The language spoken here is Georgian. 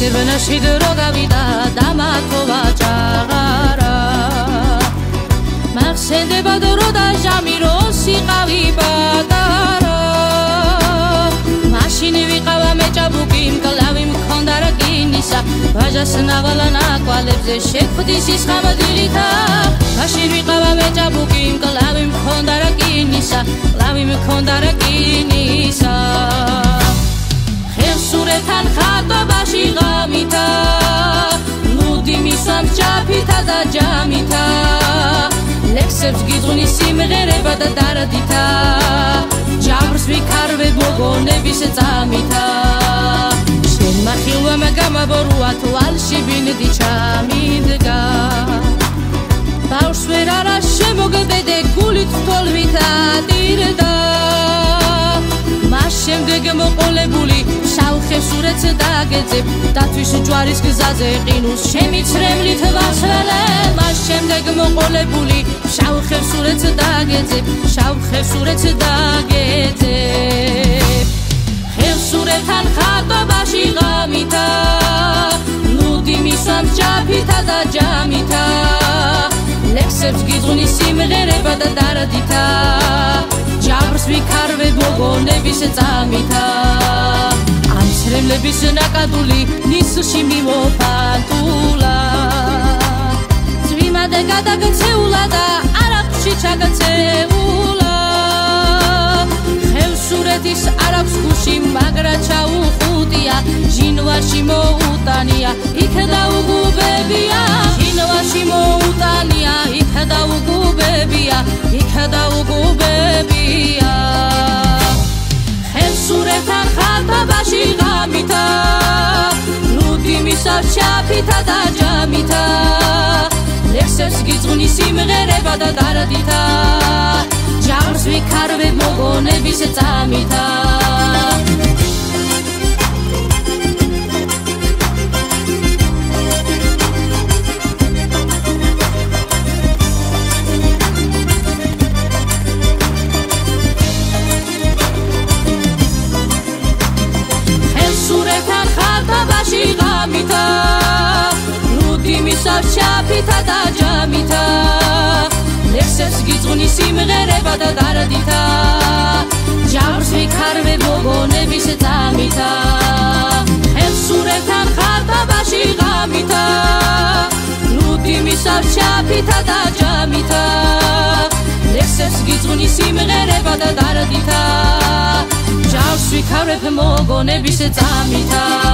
სირბნაში დრო გავიდა და მათოვა ჭაღარა მახსენდება დრო და ჟამი რო სიყავი პატარა მაშინ ვიყავა მე ჭაბუკი მკლავი მქონდა რკინისა ვაჟას ნავალა ნაკვალებზე შეხვდის ის ხამდილითა მაშინ ვიყავა მე ჭაბუკი მკლავი მქონდა რკინისა მკლავი მქონდა რკინისა ხევსურეთთან ხატობაში ღამითა ნუდი მისვამ ჭაფითა და ჯამითა ლექსებს გიძღვნის სიმღერება და დარდითა ჯავრს ვიქარვებ მოგონების წამითა შენ მახილვამ გამაბორუა თვალში ბინდი ჩამიდგა ბავშვს ვერ არა შემოგბედე გულით თოლვით ატირდა მას შემდეგ მოყოლებული შავხევსურეთს დაგეძებ დათვის ჯვარის გზაზე ყინულს შემიცრემლით ვასველე მას შემდეგ მოყოლებული შავხევსურეთს დაგეძებ შავხევსურეთს დაგეძებ ხევსურეთთან ხატობაში ღამითა ნუდი მისვამ ჭაფითა და ჯამითა ლექსებს გიძღვნის სიმღერება და დარდითა ჯავრს ვიქარვებ მოგონების წამითა ამ სრემლების ნაკადული ნისლში მიმოფანტულა ძვიმადე გადაგცეულა და არაყში ჩაგცეულა ხევსურეთის არაქვს გუში მაგრა ჩაუხუტია ჟინვარში მოუტანია იქ დაუგუბებია ჟინვარში მოუტანია იქ დაუგუბებია იქ დაუგუბებია ხევსურეთთან ხატობაში ღამითა ნუდი მისვამ ჭაფითა და ჯამითა ლექსებს გიძღვნის სიმღერება და დარდითა ჯავრს ვიქარვებ მოგონების წამითა ხევსურეთთან ხატობაში ღამითა ნუდი მისვამ ჭაფითა და ჯამითა ლექსებს გიძღვნის სიმღერება და დარდითა ჯავრს ვიქარვებ მოგონების წამითა ხევსურეთთან ხატობაში ღამითა ნუდი მისვამ ჭაფითა და ჯამითა ლექსებს გიძღვნის სიმღერება და დარდითა ჯავრს ვიქარვებ მოგონების წამითა